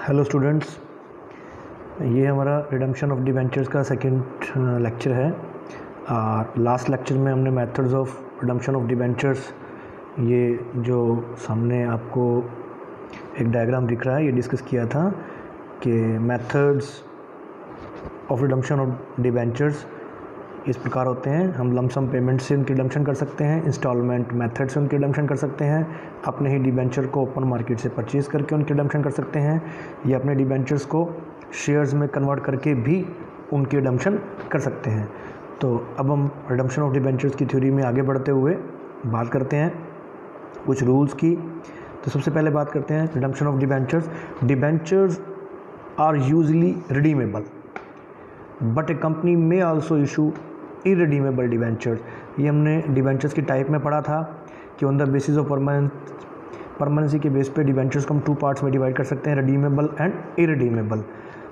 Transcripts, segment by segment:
Hello students, ये हमारा redemption of debentures का सेकंड लेक्चर है। लास्ट लेक्चर में हमने methods of redemption of debentures, ये जो सामने आपको एक डायग्राम दिख रहा है, ये डिस्कस किया था कि methods of redemption of debentures इस प्रकार होते हैं। हम लमसम पेमेंट से उनकी रिडम्पशन कर सकते हैं, इंस्टॉलमेंट मेथड से उनकी रिडम्पशन कर सकते हैं, अपने ही डिबेंचर को ओपन मार्केट से परचेज़ करके उनकी रिडम्पशन कर सकते हैं, या अपने डिबेंचर्स को शेयर्स में कन्वर्ट करके भी उनकी रिडम्पशन कर सकते हैं। तो अब हम रिडम्पशन ऑफ डिबेंचर्स की थ्योरी में आगे बढ़ते हुए बात करते हैं कुछ रूल्स की। तो सबसे पहले बात करते हैं redemption of debentures. Debentures are usually redeemable but a company may also issue irredeemable debentures. ये हमने डिबेंचर्स की टाइप में पढ़ा था कि on the basis of permanency के बेस पे डिबेंचर्स को हम 2 पार्ट्स में डिवाइड कर सकते हैं, redeemable and irredeemable.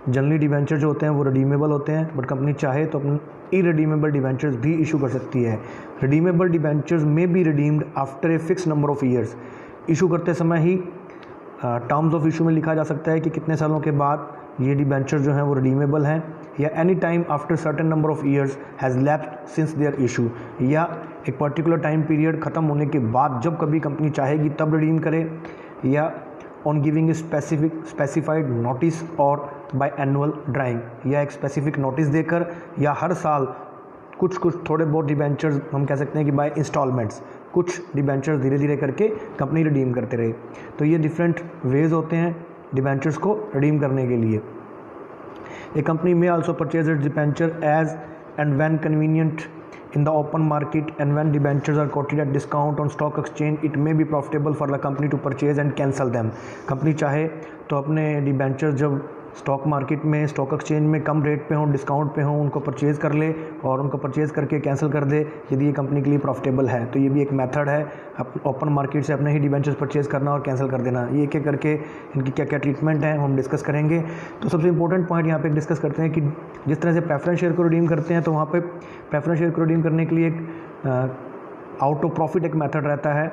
Generally debenture जो होते हैं वो रिडीमेबल होते हैं, बट कंपनी चाहे तो अपने इररिडीमेबल डिबेंचर्स भी इशू कर सकती है। रिडीमेबल डिबेंचर्स में be redeemed after a fix number of years. Issue करते समय ही टर्म्स ऑफ इशू में लिखा जा सकता है कि कितने सालों के बाद ये डिबेंचर जो हैं वो रिडीमेबल हैं, या any time after certain number of years has lapsed since there issue, या एक पर्टिकुलर टाइम पीरियड ख़त्म होने के बाद जब कभी कंपनी चाहेगी तब रिडीम करे, या on giving a specified notice और बाय एनुअल ड्राइंग, या एक स्पेसिफिक नोटिस देकर, या हर साल कुछ थोड़े बहुत डिबेंचर्स हम कह सकते हैं कि बाय इंस्टॉलमेंट्स, कुछ डिबेंचर्स धीरे धीरे करके कंपनी रिडीम करते रहे। तो ये डिफरेंट वेज होते हैं डिबेंचर्स को रिडीम करने के लिए। A company may also purchase its debenture as and when convenient in the open market, and when debentures are quoted at discount on stock exchange it may be profitable for the company to purchase and cancel them। Company चाहे तो अपने debentures जब stock market में, stock exchange में कम rate पे हों, discount पे हों, उनको परचेज़ कर ले और उनको परचेज़ करके कैंसिल कर दे यदि ये कंपनी के लिए प्रॉफिटेबल है। तो ये भी एक मेथड है, ओपन मार्केट से अपने ही डिबेंचर्स परचेज़ करना और कैंसिल कर देना। ये एक एक करके इनकी क्या क्या ट्रीटमेंट है हम डिस्कस करेंगे। तो सबसे इंपॉर्टेंट पॉइंट यहाँ पे डिस्कस करते हैं कि जिस तरह से प्रेफरेंस शेयर को रिडीम करते हैं, तो वहाँ पे प्रेफरेंस शेयर को रिडीम करने के लिए एक आउट ऑफ प्रॉफिट एक मेथड रहता है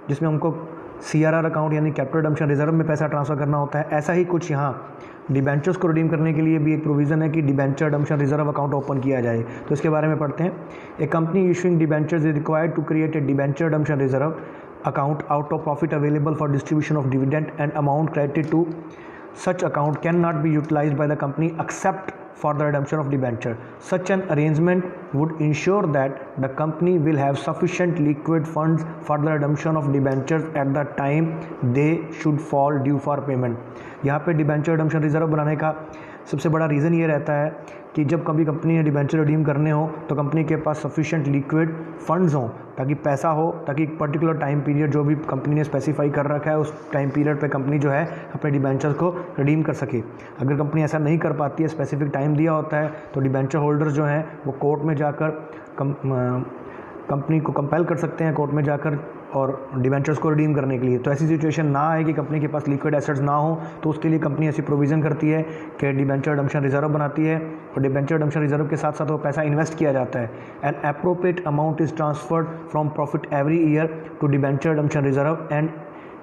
जिसमें हमको CRR अकाउंट यानी कैपिटल रिडम्पशन रिजर्व में पैसा ट्रांसफ़र करना होता है। ऐसा ही कुछ यहाँ डिबेंचर्स को रिडीम करने के लिए भी एक प्रोविज़न है कि debenture redemption reserve account open किया जाए। तो इसके बारे में पढ़ते हैं। A company issuing debentures is required to create a debenture redemption reserve account out of profit available for distribution of dividend and amount credited to such account cannot be utilized by the company except for the redemption of debenture. Such an arrangement would ensure that the company will have sufficient liquid funds for the redemption of debentures at the time they should fall due for payment। यहाँ पे debenture redemption reserve बनाने का सबसे बड़ा reason ये रहता है कि जब कभी कंपनी ने डिबेंचर रिडीम करने हो तो कंपनी के पास सफिशिएंट लिक्विड फंड्स हों, ताकि पैसा हो, ताकि एक पर्टिकुलर टाइम पीरियड जो भी कंपनी ने स्पेसिफाई कर रखा है उस टाइम पीरियड पे कंपनी जो है अपने डिबेंचर्स को रिडीम कर सके। अगर कंपनी ऐसा नहीं कर पाती है, स्पेसिफिक टाइम दिया होता है, तो डिबेंचर होल्डर जो हैं वो कोर्ट में जाकर कंपनी को कंपेल कर सकते हैं, कोर्ट में जाकर, और डिबेंचर्स को रिडीम करने के लिए। तो ऐसी सिचुएशन ना आए कि कंपनी के पास लिक्विड एसेट्स ना हो, तो उसके लिए कंपनी ऐसी प्रोविज़न करती है कि डिबेंचर रिडम्पशन रिजर्व बनाती है, और डिबेंचर रिडम्पशन रिजर्व के साथ साथ वो पैसा इन्वेस्ट किया जाता है। An appropriate amount is transferred from profit every year to debenture redemption reserve and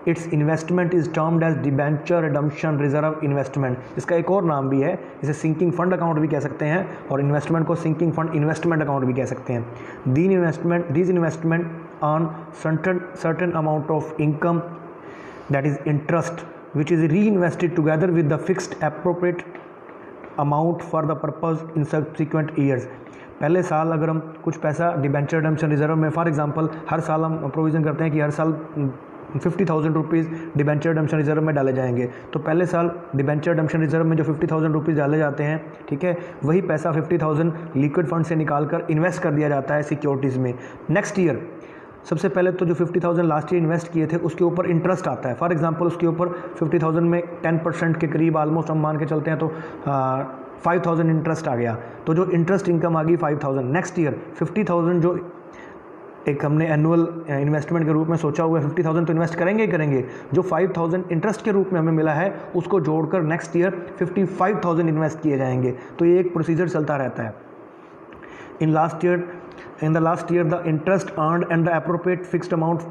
its investment is termed as debenture redemption reserve investment. इसका एक और नाम भी है, इसे सिंकिंग फंड अकाउंट भी कह सकते हैं, और इन्वेस्टमेंट को सिंकिंग फंड इन्वेस्टमेंट अकाउंट भी कह सकते हैं। These investment on certain amount of income, that is interest, which is reinvested together with the fixed appropriate amount for the purpose in subsequent years। पहले साल अगर हम कुछ पैसा डिबेंचर रिडम्पशन रिजर्व में, फॉर एग्जांपल हर साल हम प्रोविज़न करते हैं कि हर साल 50,000 रुपीज़ डिबेंचर रिडम्पशन रिजर्व में डाले जाएंगे। तो पहले साल डिबेंचर रिडम्पशन रिजर्व में जो 50,000 रुपीज़ डाले जाते हैं, ठीक है, वही पैसा 50,000 लिक्विड फंड से निकाल कर इन्वेस्ट कर दिया जाता है सिक्योरिटीज़ में। नेक्स्ट ईयर सबसे पहले तो जो 50,000 लास्ट ईयर इन्वेस्ट किए थे उसके ऊपर इंटरेस्ट आता है। फॉर एग्जांपल उसके ऊपर 50,000 में 10% के करीब ऑलमोस्ट हम मान के चलते हैं, तो 5,000 इंटरेस्ट आ गया। तो जो इंटरेस्ट इनकम आ गई 5,000, नेक्स्ट ईयर 50,000 जो एक हमने एनुअल इन्वेस्टमेंट के रूप में सोचा हुआ है, 50,000 तो इन्वेस्ट करेंगे ही करेंगे, जो 5,000 इंटरेस्ट के रूप में हमें मिला है उसको जोड़कर नेक्स्ट ईयर 55,000 इन्वेस्ट किए जाएंगे। तो ये एक प्रोसीजर चलता रहता है। In the last year the interest earned and the appropriate fixed amount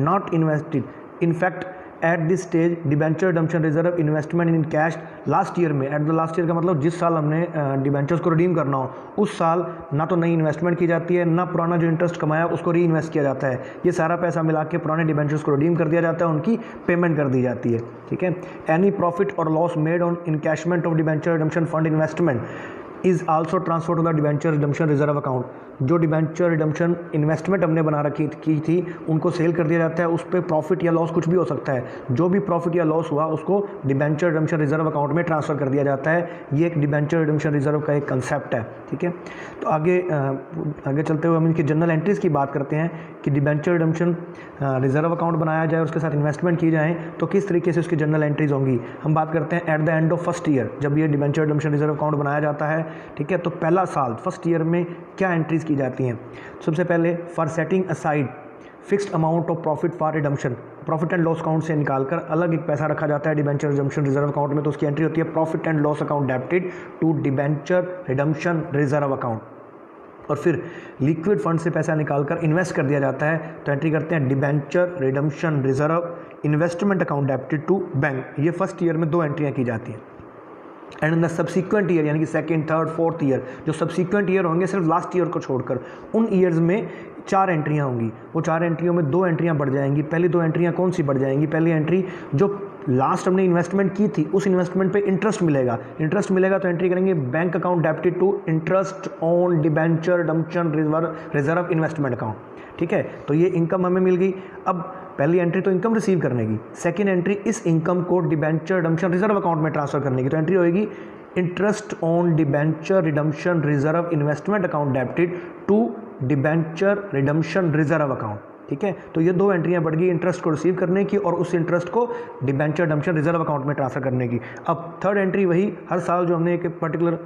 not invested in fact at this stage debenture redemption reserve investment in cash last year में, at the last year का मतलब जिस साल हमने debentures को redeem करना हो उस साल ना तो नई इन्वेस्टमेंट की जाती है, ना पुराना जो इंटरेस्ट कमाया उसको री इन्वेस्ट किया जाता है। ये सारा पैसा मिला के पुराने डिबेंचर्स को रिडीम कर दिया जाता है, उनकी पेमेंट कर दी जाती है। ठीक है। एनी प्रॉफिट और loss made on encashment of debenture redemption fund investment is also transfer to the debenture redemption reserve account. जो डिबेंचर रिडम्पशन इन्वेस्टमेंट हमने बना रखी की थी उनको सेल कर दिया जाता है, उस पर प्रॉफिट या लॉस कुछ भी हो सकता है, जो भी प्रॉफिट या लॉस हुआ उसको डिबेंचर रिडम्पशन रिजर्व अकाउंट में ट्रांसफर कर दिया जाता है। ये एक डिबेंचर रिडम्पशन रिजर्व का एक कंसेप्ट है। ठीक है। तो आगे चलते हुए हम इनकी जनरल एंट्रीज़ की बात करते हैं कि डिबेंचर रिडम्पशन रिजर्व अकाउंट बनाया जाए, उसके साथ इन्वेस्टमेंट की जाए तो किस तरीके से उसकी जनरल एंट्रीज होंगी। हम बात करते हैं at the end of first year, जब ये डिबेंचर रिडम्पशन रिजर्व अकाउंट बनाया जाता है। ठीक है। तो पहला साल फर्स्ट ईयर में क्या एंट्रीज की जाती हैं। सबसे पहले for setting aside fixed amount of profit for redemption, profit and loss account से निकालकर अलग एक पैसा रखा जाता है डिबेंचर रिडम्पशन रिजर्व अकाउंट में, तो उसकी एंट्री होती है profit and loss account debited to debenture redemption reserve account. और फिर लिक्विड फंड से पैसा निकालकर इन्वेस्ट कर दिया जाता है, तो एंट्री करते हैं debenture redemption reserve investment account debited to bank. ये फर्स्ट ईयर में 2 एंट्रियाँ की जाती हैं। And in the subsequent year यानी कि सेकंड, थर्ड, फोर्थ ईयर, जो सब्सिक्वेंट ईयर होंगे सिर्फ लास्ट ईयर को छोड़कर, उन ईयर्स में 4 एंट्रियाँ होंगी। वो 4 एंट्रियों में 2 एंट्रियाँ बढ़ जाएंगी। पहली 2 एंट्रियाँ कौन सी बढ़ जाएंगी। पहली एंट्री जो लास्ट हमने इन्वेस्टमेंट की थी उस इन्वेस्टमेंट पे इंटरेस्ट मिलेगा, इंटरेस्ट मिलेगा तो एंट्री करेंगे bank account debited to interest on debenture redemption reserve investment account. ठीक है। तो ये इनकम हमें मिल गई। अब पहली एंट्री तो इनकम रिसीव करने की, सेकेंड एंट्री इस इनकम को डिबेंचर रिडम्पशन रिजर्व अकाउंट में ट्रांसफर करने की, तो एंट्री होगी interest on debenture redemption reserve investment account debited to debenture redemption reserve account. ठीक है। तो ये 2 एंट्रियां बढ़ गई, इंटरेस्ट को रिसीव करने की और उस इंटरेस्ट को डिबेंचर रिडम्पशन रिजर्व अकाउंट में ट्रांसफर करने की। अब थर्ड एंट्री वही, हर साल जो हमने एक पर्टिकुलर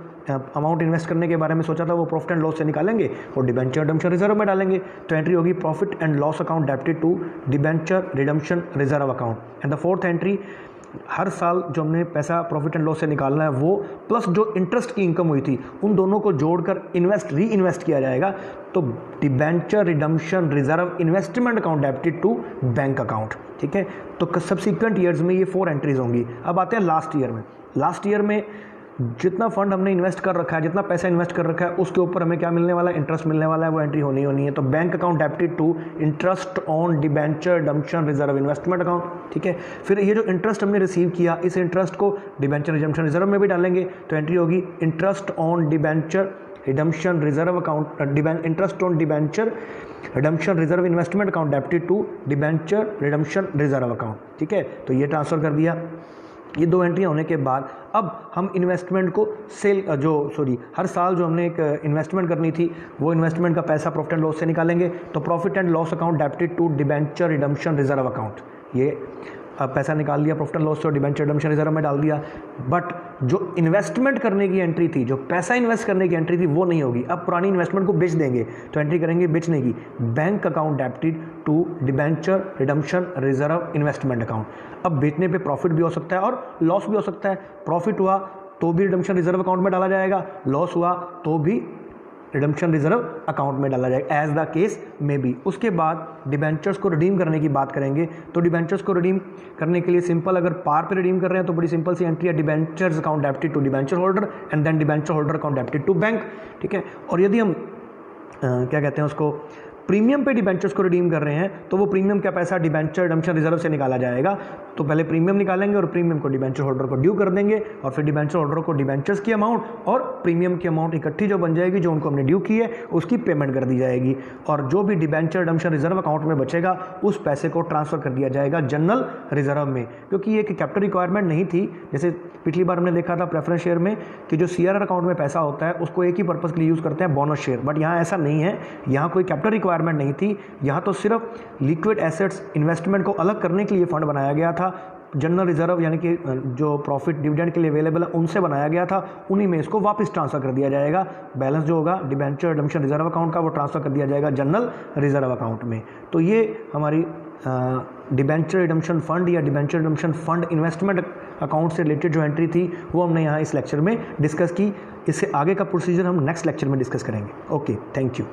अमाउंट इन्वेस्ट करने के बारे में सोचा था वो प्रॉफिट एंड लॉस से निकालेंगे और डिबेंचर रिडम्पशन रिजर्व में डालेंगे, तो एंट्री होगी profit and loss account debited to debenture redemption reserve account. And the fourth entry, हर साल जो हमने पैसा प्रॉफिट एंड लॉस से निकालना है वो प्लस जो इंटरेस्ट की इनकम हुई थी उन दोनों को जोड़कर री इन्वेस्ट किया जाएगा, तो debenture redemption reserve investment account debited to bank account. ठीक है। तो सब्सिक्वेंट ईयर्स में ये 4 एंट्रीज होंगी। अब आते हैं लास्ट ईयर में। लास्ट ईयर में जितना फंड हमने इन्वेस्ट कर रखा है, जितना पैसा इन्वेस्ट कर रखा है उसके ऊपर हमें क्या मिलने वाला है, इंटरेस्ट मिलने वाला है, वो एंट्री होनी है। तो bank account debited to interest on debenture redemption reserve investment account. ठीक है। फिर ये जो इंटरेस्ट हमने रिसीव किया इस इंटरेस्ट को डिबेंचर रिडम्पशन रिजर्व में भी डालेंगे, तो एंट्री होगी interest on debenture redemption reserve account, interest on debenture redemption reserve investment account debited to debenture redemption reserve account. ठीक है। तो ये ट्रांसफर कर दिया। ये 2 एंट्रियाँ होने के बाद अब हम इन्वेस्टमेंट को हर साल जो हमने एक इन्वेस्टमेंट करनी थी वो इन्वेस्टमेंट का पैसा प्रॉफिट एंड लॉस से निकालेंगे, तो profit and loss account debited to debenture redemption reserve account. ये अब पैसा निकाल लिया प्रॉफिट एंड लॉस से और डिबेंचर रिडम्पशन रिजर्व में डाल दिया। बट जो इन्वेस्टमेंट करने की एंट्री थी, जो पैसा इन्वेस्ट करने की एंट्री थी वो नहीं होगी। अब पुरानी इन्वेस्टमेंट को बेच देंगे, तो एंट्री करेंगे बेचने की, bank account debited to debenture redemption reserve investment account. अब बेचने पे प्रॉफिट भी हो सकता है और लॉस भी हो सकता है। प्रॉफिट हुआ तो भी रिडम्पशन रिजर्व अकाउंट में डाला जाएगा, लॉस हुआ तो भी रिडम्पशन रिजर्व अकाउंट में डाला जाएगा, एज द केस में भी। उसके बाद डिबेंचर्स को रिडीम करने की बात करेंगे, तो डिबेंचर्स को रिडीम करने के लिए सिंपल, अगर पार पे रिडीम कर रहे हैं तो बड़ी सिंपल सी एंट्री है, debentures account debited to debenture holder and then debenture holder account debited to bank. ठीक है। और यदि हम क्या कहते हैं उसको, प्रीमियम पे डिबेंचर्स को रिडीम कर रहे हैं, तो वो प्रीमियम का पैसा डिबेंचर रिडम्पशन रिजर्व से निकाला जाएगा। तो पहले प्रीमियम निकालेंगे और प्रीमियम को डिबेंचर होल्डर को ड्यू कर देंगे और फिर डिबेंचर होल्डर को डिबेंचर्स की अमाउंट और प्रीमियम की अमाउंट इकट्ठी जो बन जाएगी, जो उनको हमने ड्यू की है उसकी पेमेंट कर दी जाएगी। और जो भी डिबेंचर रिडम्पशन रिजर्व अकाउंट में बचेगा उस पैसे को ट्रांसफर कर दिया जाएगा जनरल रिजर्व में, क्योंकि ये एक कैपिटल रिक्वायरमेंट नहीं थी। जैसे पिछली बार हमने देखा था प्रेफरेंस शेयर में कि जो CRR अकाउंट में पैसा होता है उसको एक ही पर्पज़ के लिए यूज़ करते हैं, बोनस शेयर। बट यहाँ ऐसा नहीं है, यहाँ कोई कैपिटल रिक्वायरमेंट नहीं थी, यहाँ तो सिर्फ लिक्विड एसेट्स इन्वेस्टमेंट को अलग करने के लिए फंड बनाया गया था। जनरल रिजर्व यानी कि जो प्रॉफिट डिविडेंड के लिए अवेलेबल है उनसे बनाया गया था, उन्हीं में इसको वापस ट्रांसफर कर दिया जाएगा। बैलेंस जो होगा डिबेंचर रिडम्पशन रिजर्व अकाउंट का वो ट्रांसफर कर दिया जाएगा जनरल रिजर्व अकाउंट में। तो ये हमारी डिबेंचर रिडम्पशन फंड या debenture redemption fund investment account से रिलेटेड जो एंट्री थी वो हमने यहाँ इस लेक्चर में डिस्कस की। इससे आगे का प्रोसीजर हम नेक्स्ट लेक्चर में डिस्कस करेंगे। Okay, thank you.